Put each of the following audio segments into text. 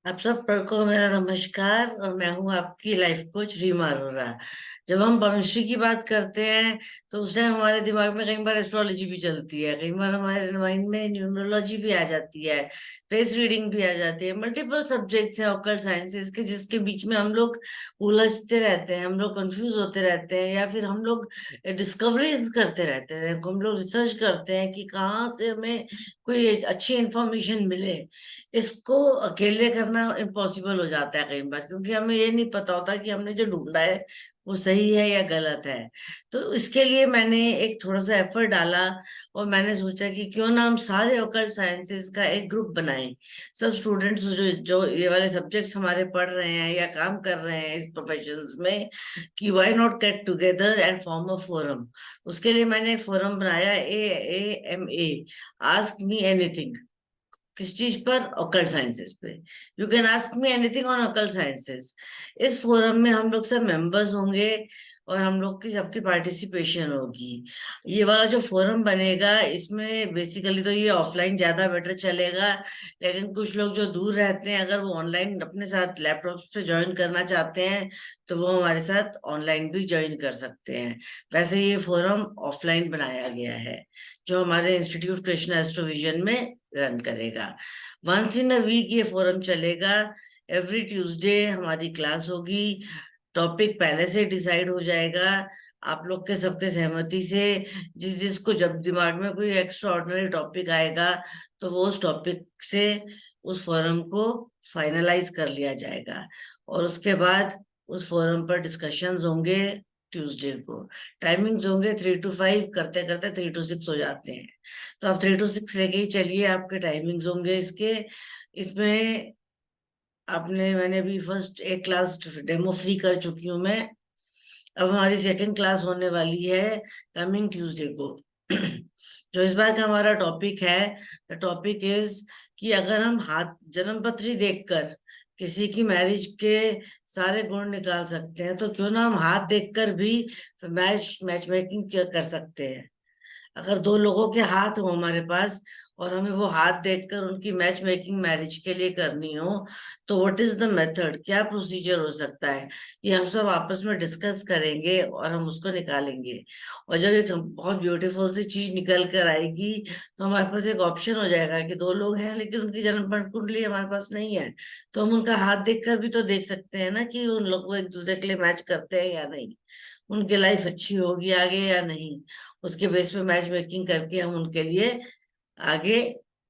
आप सबको मेरा नमस्कार और मैं हूँ आपकी लाइफ कोच रीमा अरोरा। जब हम भविष्य की बात करते हैं तो उस टाइम हमारे दिमाग में कई बार एस्ट्रोलॉजी भी चलती है, कई बार हमारे माइंड में न्यूमरोलॉजी भी आ जाती है, फेस रीडिंग भी आ जाती है। मल्टीपल सब्जेक्ट्स हैं ऑकल्ट साइंसेस के जिसके बीच में हम लोग उलझते रहते हैं, हम लोग कंफ्यूज होते रहते हैं, या फिर हम लोग डिस्कवरीज करते रहते हैं, हम लोग रिसर्च करते हैं कि कहाँ से हमें कोई अच्छी इंफॉर्मेशन मिले। इसको अकेले करना इम्पॉसिबल हो जाता है कई बार, क्योंकि हमें ये नहीं पता होता कि हमने जो ढूंढा है वो सही है या गलत है। तो इसके लिए मैंने एक थोड़ा सा एफर्ट डाला और मैंने सोचा कि क्यों ना हम सारे ऑकल्ट साइंसेस का एक ग्रुप बनाएं। सब स्टूडेंट्स जो जो ये वाले सब्जेक्ट्स हमारे पढ़ रहे हैं या काम कर रहे हैं इस प्रोफेशंस में, कि why not get together and form a forum. उसके लिए मैंने एक फोरम बनाया, AAMA, आस्क मी एनीथिंग। किस चीज पर? ऑकल्ट साइंसेस पे। You can ask me anything on occult sciences. इस फोरम में हम लोग सब मेंबर्स होंगे और हम लोग की सबकी पार्टिसिपेशन होगी। ये वाला जो फोरम बनेगा इसमें बेसिकली तो ये ऑफलाइन ज्यादा बेटर चलेगा, लेकिन कुछ लोग जो दूर रहते हैं अगर वो ऑनलाइन अपने साथ लैपटॉप पे ज्वाइन करना चाहते हैं तो वो हमारे साथ ऑनलाइन भी ज्वाइन कर सकते हैं। वैसे ये फोरम ऑफलाइन बनाया गया है जो हमारे इंस्टीट्यूट कृष्णा एस्ट्रोविजन में रन करेगा। वंस इन अ वीक ये फोरम चलेगा। एवरी ट्यूसडे हमारी क्लास होगी। टॉपिक पहले से डिसाइड हो जाएगा आप लोग के सबके सहमति से। जिस जिसको जब दिमाग में कोई एक्स्ट्रा ऑर्डिनरी टॉपिक आएगा तो वो उस टॉपिक से उस फोरम को फाइनलाइज कर लिया जाएगा, और उसके बाद उस फोरम पर डिस्कशंस होंगे। ट्यूसडे को टाइमिंग्स होंगे 3 to 5, करते करते 3 to 6 हो जाते हैं। तो आप 3 to 6 लेके ही चलिए, आपके टाइमिंग्स होंगे इसके। इसमें आपने मैंने अभी फर्स्ट एक क्लास डेमो फ्री कर चुकी हूँ मैं। अब हमारी सेकंड क्लास होने वाली है कमिंग ट्यूसडे को। जो इस बार का हमारा टॉपिक है, द टॉपिक इज कि अगर हम हाथ जन्म पत्री देखकर किसी की मैरिज के सारे गुण निकाल सकते हैं तो क्यों ना हम हाथ देखकर भी मैच मेकिंग कर सकते हैं। अगर दो लोगों के हाथ हो हमारे पास और हमें वो हाथ देखकर उनकी मैच मेकिंग मैरिज के लिए करनी हो, तो व्हाट इज द मेथड, क्या प्रोसीजर हो सकता है, ये हम सब आपस में डिस्कस करेंगे और हम उसको निकालेंगे। और जब एक बहुत ब्यूटीफुल सी चीज निकल कर आएगी तो हमारे पास एक ऑप्शन हो जाएगा कि दो लोग हैं लेकिन उनकी जन्म कुंडली हमारे पास नहीं है, तो हम उनका हाथ देखकर भी तो देख सकते हैं ना कि उन लोग वो एक दूसरे के लिए मैच करते हैं या नहीं, उनकी लाइफ अच्छी होगी आगे या नहीं। उसके बेस पे मैच मेकिंग करके हम उनके लिए आगे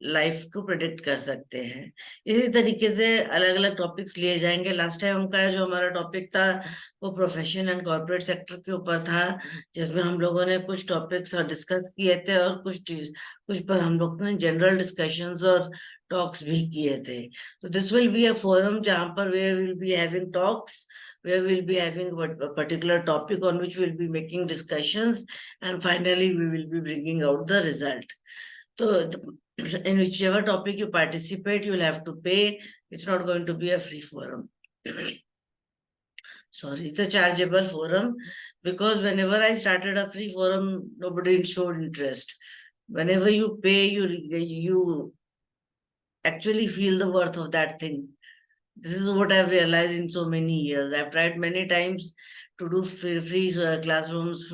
लाइफ को प्रेडिक्ट कर सकते हैं। इसी तरीके से अलग अलग टॉपिक्स लिए जाएंगे। लास्ट टाइम का जो हमारा टॉपिक था वो प्रोफेशन एंड कॉर्पोरेट सेक्टर के ऊपर था, जिसमें हम लोगों ने कुछ टॉपिक्स डिस्कस किए थे और कुछ पर हम लोग ने जनरल डिस्कशंस और टॉक्स भी किए थे। तो this will be a forum जहां पर where will be having talks, where we'll be having a particular topic on which we'll be making discussions, and finally we will be bringing out the result. So in whichever topic you participate you'll have to pay. It's not going to be a free forum. Sorry, it's a chargeable forum, because whenever I started a free forum nobody showed interest. Whenever you pay, you actually feel the worth of that thing. This is what I've realized in so many years. I've tried many times to do free classrooms,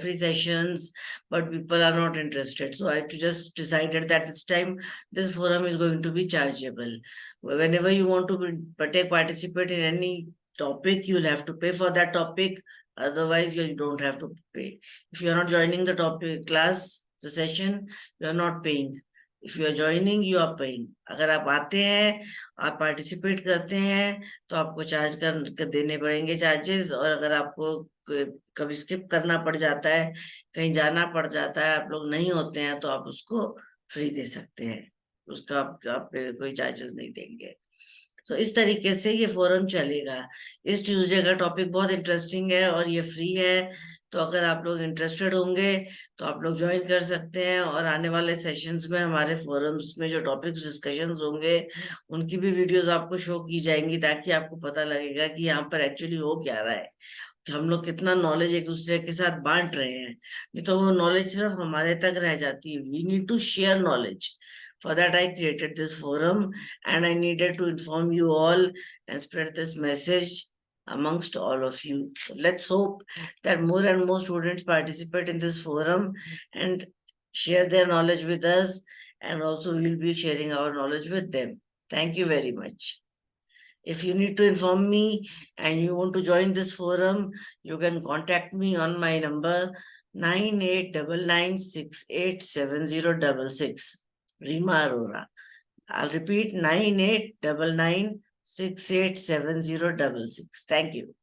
free sessions, but people are not interested. So I just decided that this time this forum is going to be chargeable. Whenever you want to participate in any topic, you'll have to pay for that topic. Otherwise, you don't have to pay. If you're not joining the topic class, the session, you're not paying. If you are joining you are paying. अगर आप आते हैं, आप participate करते हैं, तो आपको charge कर देने पड़ेंगे चार्जेस। और अगर आपको कभी स्किप करना पड़ जाता है, कहीं जाना पड़ जाता है, आप लोग नहीं होते हैं, तो आप उसको फ्री दे सकते हैं। उसका आप कोई चार्जेस नहीं देंगे। तो इस तरीके से ये फोरम चलेगा। इस ट्यूसडे का टॉपिक बहुत इंटरेस्टिंग है और ये फ्री है। तो अगर आप लोग इंटरेस्टेड होंगे तो आप लोग ज्वाइन कर सकते हैं, और आने वाले सेशंस में हमारे फोरम्स में जो टॉपिक्स डिस्कशंस होंगे उनकी भी वीडियोस आपको शो की जाएंगी, ताकि आपको पता लगेगा कि यहाँ पर एक्चुअली हो क्या रहा है, कि हम लोग कितना नॉलेज एक दूसरे के साथ बांट रहे हैं। नहीं तो वो नॉलेज सिर्फ हमारे तक रह जाती है। We need to share knowledge. For that, I created this forum, and I needed to inform you all and spread this message amongst all of you. Let's hope that more and more students participate in this forum and share their knowledge with us, and also we'll be sharing our knowledge with them. Thank you very much. If you need to inform me and you want to join this forum, you can contact me on my number 9899687066. Rima Arora. I'll repeat 9899687066. Thank you.